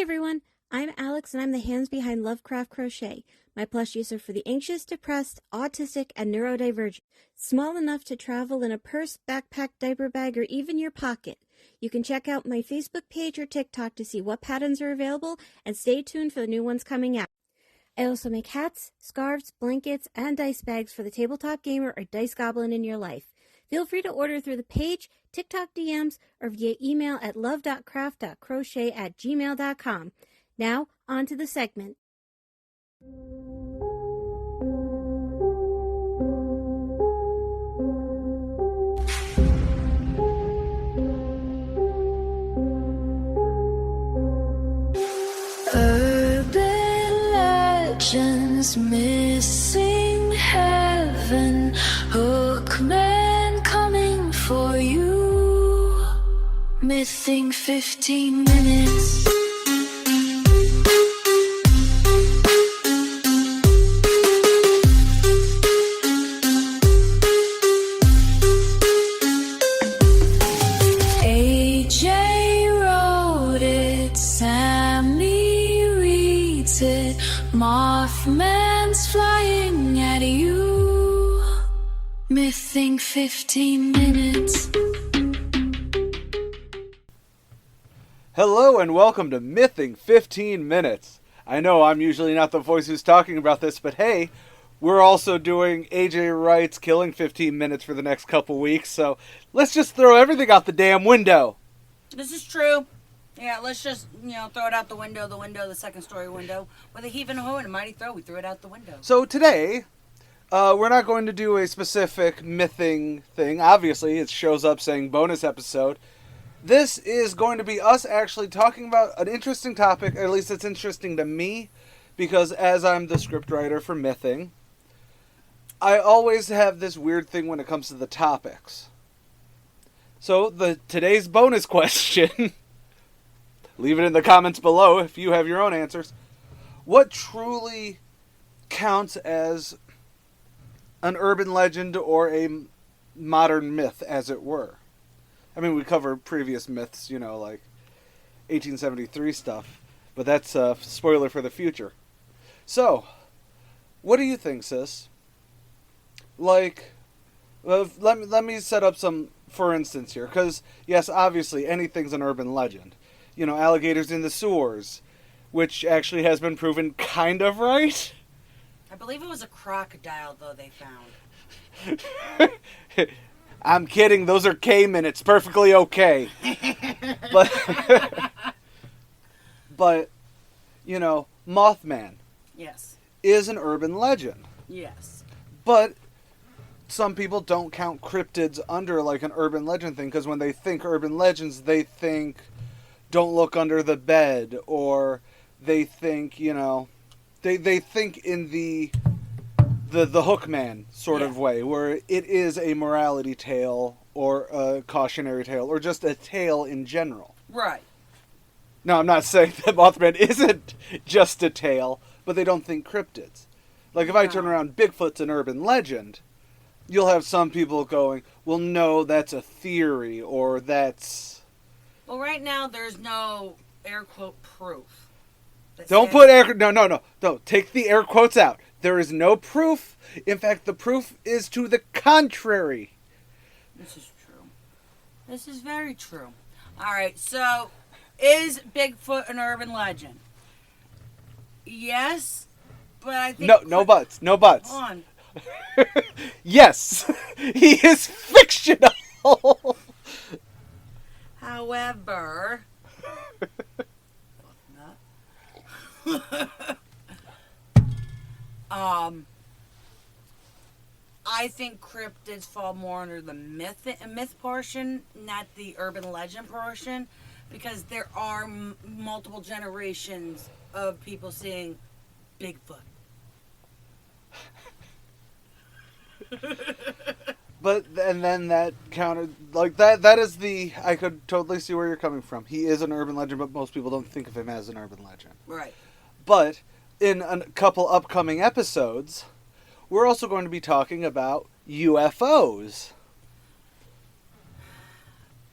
everyone, I'm Alex and I'm the hands behind Lovecraft Crochet. My plushies are for the anxious, depressed, autistic, and neurodivergent. Small enough to travel in a purse, backpack, diaper bag, or even your pocket. You can check out my Facebook page or TikTok to see what patterns are available and stay tuned for the new ones coming out. I also make hats, scarves, blankets, and dice bags for the tabletop gamer or dice goblin in your life. Feel free to order through the page, TikTok DMs, or via email at love.craft.crochet@gmail.com. Now, on to the segment. Urban legends, missing heaven, hookman coming for you, missing 15 minutes. Mothman's flying at you, missing 15 minutes. Hello and welcome to Mything 15 Minutes. I know I'm usually not the voice who's talking about this, but hey, we're also doing AJ Wright's Killing 15 Minutes for the next couple weeks, so let's just throw everything out the damn window. This is true. Yeah, let's just, throw it out the window, the second story window. With a heave and a hoe and a mighty throw, we threw it out the window. So today, we're not going to do a specific mything thing. Obviously, it shows up saying bonus episode. This is going to be us actually talking about an interesting topic, at least it's interesting to me, because as I'm the scriptwriter for mything, I always have this weird thing when it comes to the topics. So, today's bonus question... Leave it in the comments below if you have your own answers. What truly counts as an urban legend or a modern myth, as it were? I mean, we covered previous myths, like 1873 stuff, but that's a spoiler for the future. So, what do you think, sis? Let me set up some for instance here, because, yes, obviously, anything's an urban legend. Alligators in the sewers, which actually has been proven kind of right. I believe it was a crocodile, though, they found. I'm kidding. Those are caiman. It's perfectly okay. But, Mothman. Yes. Is an urban legend. Yes. But some people don't count cryptids under, like, an urban legend thing, because when they think urban legends, they think... don't look under the bed, or they think, they think in the Hookman sort of way, where it is a morality tale, or a cautionary tale, or just a tale in general. Right. Now, I'm not saying that Mothman isn't just a tale, but they don't think cryptids. Like, if I turn around Bigfoot's an urban legend, you'll have some people going, well, no, that's a theory, or that's... Well, right now, there's no air quote proof. Don't put air... No. Take the air quotes out. There is no proof. In fact, the proof is to the contrary. This is true. This is very true. All right, so is Bigfoot an urban legend? Yes, but I think... No buts. No buts. Hold on. Yes, he is fictional. However, I think cryptids fall more under the myth portion, not the urban legend portion, because there are multiple generations of people seeing Bigfoot. But, and then that countered, like, that is I could totally see where you're coming from. He is an urban legend, but most people don't think of him as an urban legend. Right. But, in a couple upcoming episodes, we're also going to be talking about UFOs.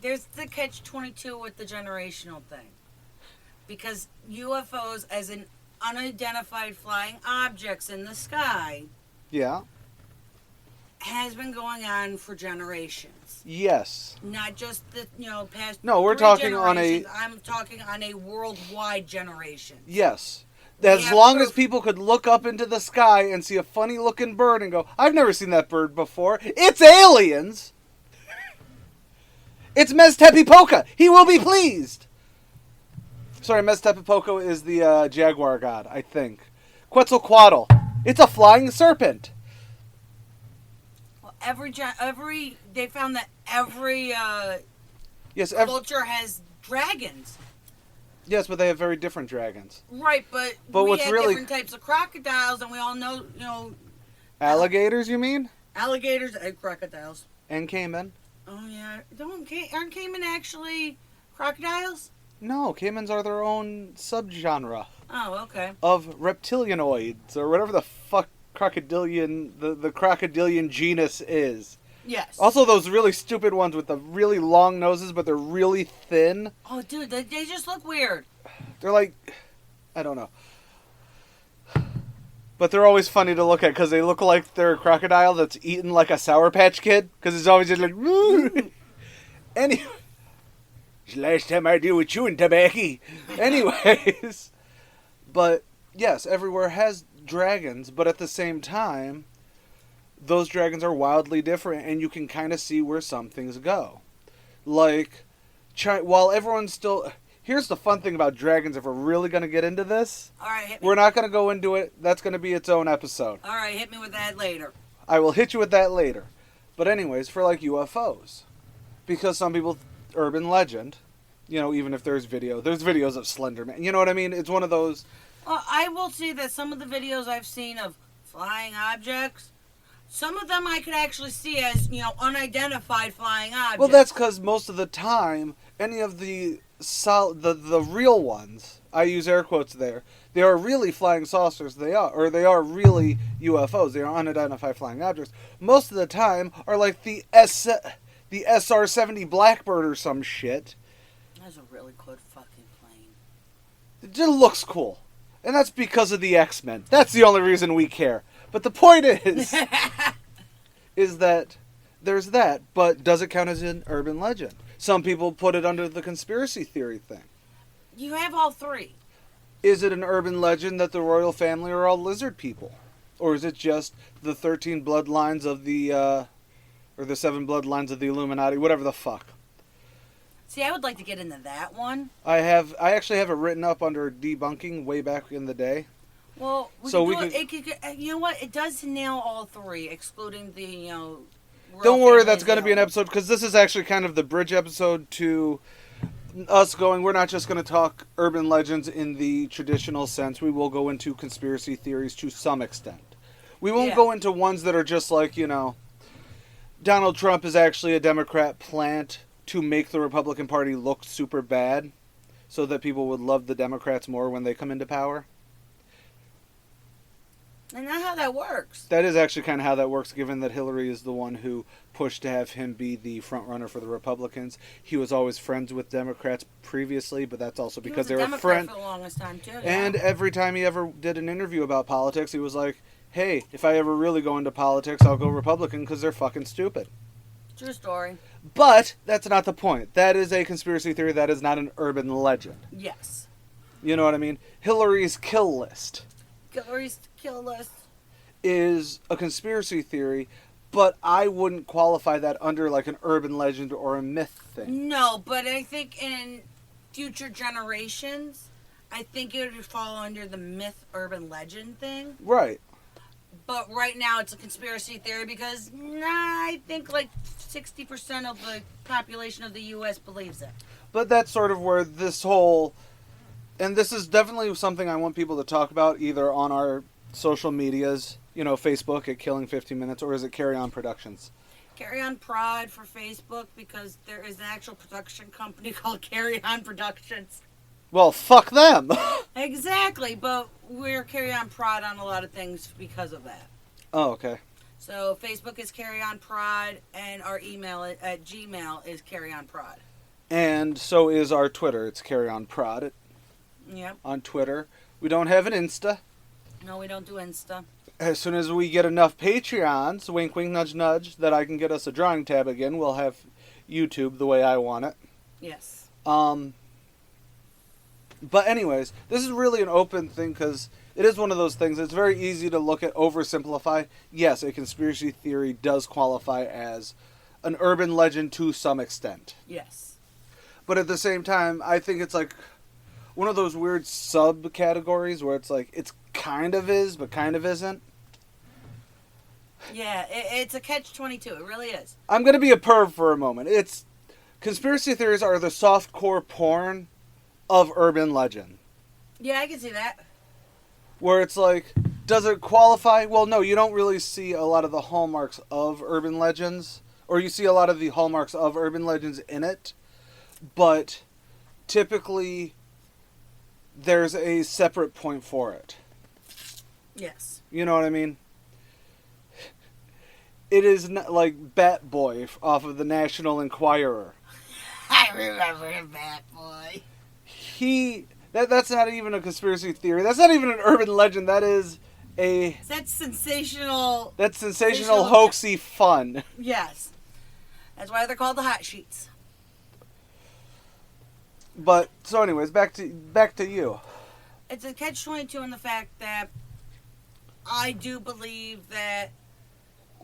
There's the catch-22 with the generational thing. because UFOs as an unidentified flying objects in the sky Yeah. has been going on for generations. Yes. Not just the past. No, we're 3 talking on a. generations. I'm talking on a worldwide generation. Yes. As have long as proof. people could look up into the sky and see a funny looking bird and go, I've never seen that bird before. It's aliens. It's Meztepipoca. He will be pleased. Sorry, Meztepipoca is the jaguar god, I think. Quetzalcoatl. It's a flying serpent. Well, they found that every Yes, culture has dragons. yes, but they have very different dragons. Right, but we what's have really different types of crocodiles, and we all know, Alligators, you mean? alligators and crocodiles. And caiman? Oh yeah, aren't caiman actually crocodiles? No, caimans are their own subgenre Oh, okay. of reptilianoids, or whatever the fuck the crocodilian genus is. Yes. Also, those really stupid ones with the really long noses, but they're really thin. Oh, dude, they just look weird. They're like, I don't know. But they're always funny to look at because they look like they're a crocodile that's eaten like a Sour Patch Kid. Because it's always just like, anyway. It's the last time I deal with chewing tobacco. Anyways. But, yes, everywhere has dragons. But at the same time, those dragons are wildly different. And you can kind of see where some things go. Like, while everyone's still... Here's the fun thing about dragons, if we're really going to get into this. All right, hit me. We're not going to go into it. That's going to be its own episode. All right, hit me with that later. I will hit you with that later. But anyways, for like UFOs. Because some people, urban legend, even if there's videos of Slender Man. You know what I mean? It's one of those. Well, I will say that some of the videos I've seen of flying objects, some of them I could actually see as, unidentified flying objects. Well, that's because most of the time, any of the real ones, I use air quotes there, they are really flying saucers, they are really UFOs, they are unidentified flying objects. Most of the time are like the SR-70 Blackbird or some shit. That's a really good fucking plane. It just looks cool. And that's because of the X-Men. That's the only reason we care. But the point is that there's that, but does it count as an urban legend? Some people put it under the conspiracy theory thing. You have all three. Is it an urban legend that the royal family are all lizard people? Or is it just the 13 bloodlines of or the 7 bloodlines of the Illuminati, whatever the fuck? See, I would like to get into that one. I actually have it written up under debunking way back in the day. Well, you know what? It does nail all three, excluding the, Don't worry, that's going to be an episode, because this is actually kind of the bridge episode to us going, we're not just going to talk urban legends in the traditional sense. We will go into conspiracy theories to some extent. We won't go into ones that are just like, Donald Trump is actually a Democrat plant to make the Republican Party look super bad so that people would love the Democrats more when they come into power. And not how that works. That is actually kind of how that works, given that Hillary is the one who pushed to have him be the front runner for the Republicans. He was always friends with Democrats previously, but that's also because they were friends. For the longest time too. And every time he ever did an interview about politics, he was like, "Hey, if I ever really go into politics, I'll go Republican because they're fucking stupid." True story. But that's not the point. That is a conspiracy theory. That is not an urban legend. Yes. You know what I mean? Hillary's kill list. Hillary's kill list is a conspiracy theory, but I wouldn't qualify that under like an urban legend or a myth thing. No, but I think in future generations, I think it would fall under the myth urban legend thing. Right. But right now it's a conspiracy theory because I think like 60% of the population of the U.S. believes it. But that's sort of where this whole... And this is definitely something I want people to talk about either on our social medias, Facebook at Killing 15 Minutes, or is it CareyOn Productions? CareyOn Prod for Facebook because there is an actual production company called CareyOn Productions. Well, fuck them! Exactly, but we're CareyOn Prod on a lot of things because of that. Oh, okay. So Facebook is CareyOn Prod, and our email at Gmail is CareyOn Prod. And so is our Twitter. It's CareyOn Prod. Yep. on Twitter. We don't have an Insta. No, we don't do Insta. As soon as we get enough Patreons, wink, wink, nudge, nudge, that I can get us a drawing tab again, we'll have YouTube the way I want it. Yes. But anyways, this is really an open thing because it is one of those things. It's very easy to look at, oversimplify. Yes, a conspiracy theory does qualify as an urban legend to some extent. Yes. But at the same time, I think it's like one of those weird subcategories where it's like, it's kind of is, but kind of isn't. Yeah, it's a catch-22. It really is. I'm going to be a perv for a moment. Conspiracy theories are the softcore porn of urban legend. Yeah, I can see that. Where it's like, does it qualify? Well, no, you don't really see a lot of the hallmarks of urban legends. Or you see a lot of the hallmarks of urban legends in it. But typically, there's a separate point for it. Yes. You know what I mean? It is not like Bat Boy off of the National Enquirer. I remember Bat Boy. That's not even a conspiracy theory. That's not even an urban legend. That is That's sensational. That's sensational hoaxy fun. Yes. That's why they're called the hot sheets. But so anyways, back to you. It's a catch-22 in the fact that I do believe that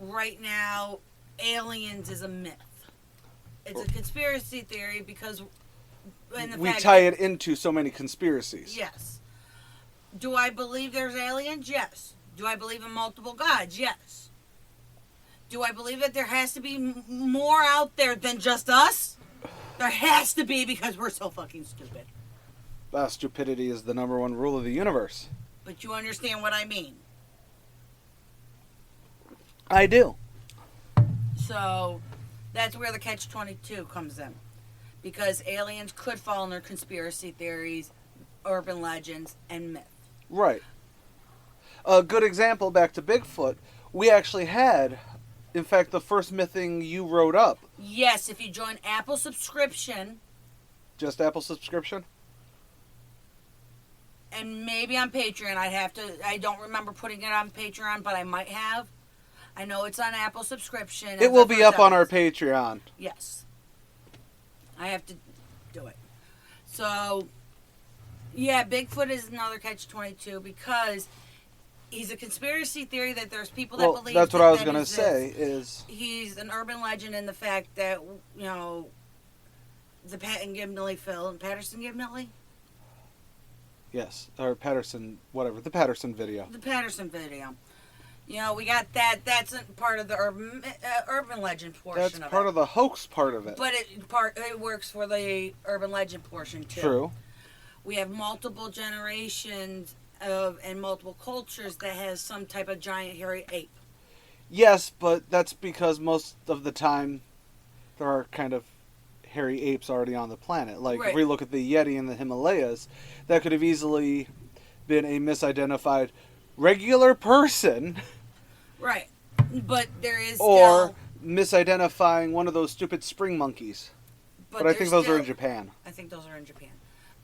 right now aliens is a myth. It's a conspiracy theory because we tie it into so many conspiracies. Yes. Do I believe there's aliens? Yes. Do I believe in multiple gods? Yes. Do I believe that there has to be more out there than just us? There has to be because we're so fucking stupid. Stupidity is the number one rule of the universe. But you understand what I mean. I do. So that's where the catch-22 comes in. Because aliens could fall under conspiracy theories, urban legends, and myth. Right. A good example, back to Bigfoot, we actually had, in fact, the first mything you wrote up. Yes, if you join Apple subscription. Just Apple subscription? And maybe on Patreon. I don't remember putting it on Patreon, but I might have. I know it's on Apple subscription. It will be up on our Patreon. Yes. I have to do it. So, yeah, Bigfoot is another catch-22 because he's a conspiracy theory that there's people that believe that's what I was going to say is he's an urban legend in the fact that, you know, the Patton Gimley film, Patterson Gimley? Yes, or Patterson, whatever, the Patterson video. The Patterson video. You know, we got that. That's part of the urban legend portion of it. That's part of the hoax part of it. But it works for the urban legend portion, too. True. We have multiple generations and multiple cultures that has some type of giant hairy ape. Yes, but that's because most of the time there are kind of hairy apes already on the planet. Like, right. If we look at the Yeti in the Himalayas, that could have easily been a misidentified regular person. Right. But there is or misidentifying one of those stupid spring monkeys. But I think those are in Japan. I think those are in Japan.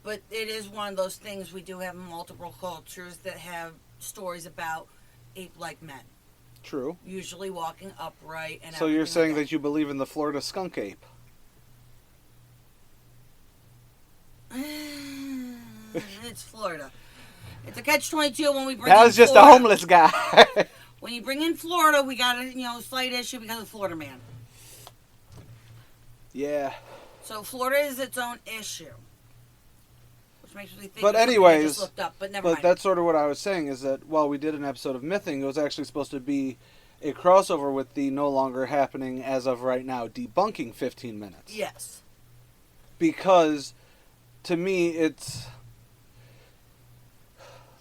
But it is one of those things we do have multiple cultures that have stories about ape-like men. True. Usually walking upright and so you're saying that you believe in the Florida skunk ape? It's Florida. It's a catch-22 when we bring That was just Florida. a homeless guy. When you bring in Florida, we got a slight issue because of Florida man. Yeah. So Florida is its own issue. Which makes me think but anyways, I just looked up, but never mind. That's sort of what I was saying, is that while we did an episode of Mything, it was actually supposed to be a crossover with the no longer happening as of right now debunking 15 minutes. Yes. Because to me it's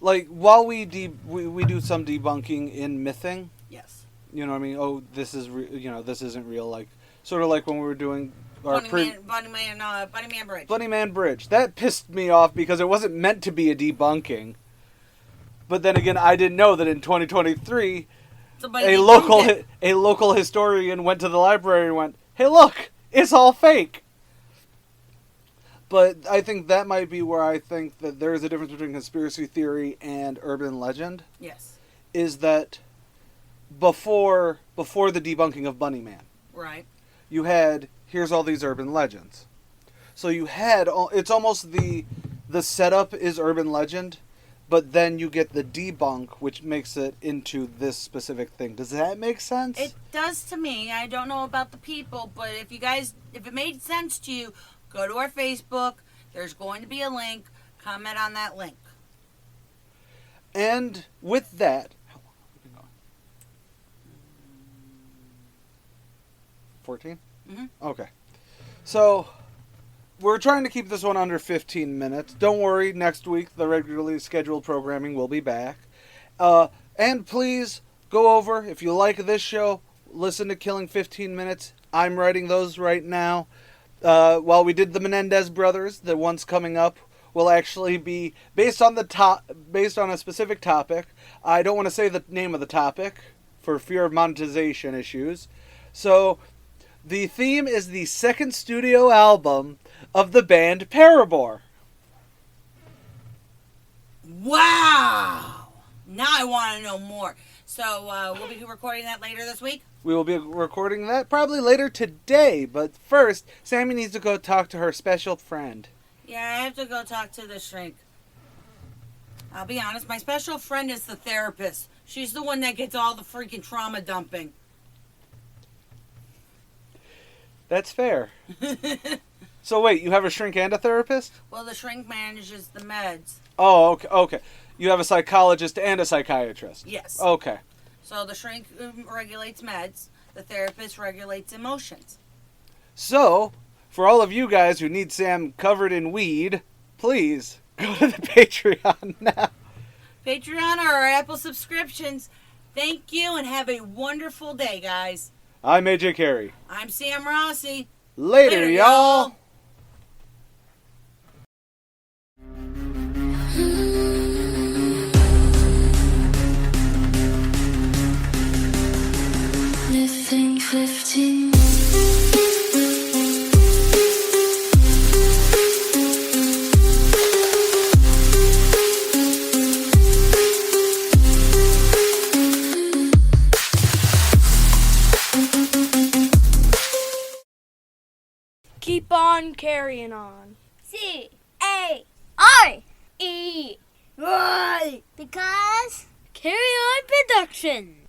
like, while we do some debunking in Mything. Yes. You know what I mean? Oh, this is this isn't real, like sort of like when we were doing Bunny Man Bridge. Bunny Man Bridge. That pissed me off because it wasn't meant to be a debunking. But then again, I didn't know that in 2023, a local historian went to the library and went, "Hey, look, it's all fake." But I think that might be where I think that there is a difference between conspiracy theory and urban legend. Yes. Is that before the debunking of Bunny Man, Right. you had, here's all these urban legends. So you had, it's almost the setup is urban legend, but then you get the debunk, which makes it into this specific thing. Does that make sense? It does to me. I don't know about the people, but if it made sense to you, go to our Facebook. There's going to be a link. Comment on that link. And with that, how long have we been going? 14? Mm-hmm. Okay. So, we're trying to keep this one under 15 minutes. Don't worry, next week the regularly scheduled programming will be back. And please go over, if you like this show, listen to Killing 15 Minutes. I'm writing those right now. While we did the Menendez brothers, the ones coming up will actually be based on a specific topic. I don't want to say the name of the topic for fear of monetization issues. So, the theme is the second studio album of the band Paramore. Wow! Now I want to know more. So we'll be recording that later this week? We will be recording that probably later today, but first, Sammy needs to go talk to her special friend. Yeah, I have to go talk to the shrink. I'll be honest, my special friend is the therapist. She's the one that gets all the freaking trauma dumping. That's fair. So wait, you have a shrink and a therapist? Well, the shrink manages the meds. Oh, okay. You have a psychologist and a psychiatrist. Yes. Okay. So the shrink regulates meds. The therapist regulates emotions. So, for all of you guys who need Sam covered in weed, please go to the Patreon now. Patreon or our Apple subscriptions. Thank you and have a wonderful day, guys. I'm AJ Carey. I'm Sam Rossi. Later, y'all. Missing 15. Keep on carrying on. CAREY. Because Carry On Production.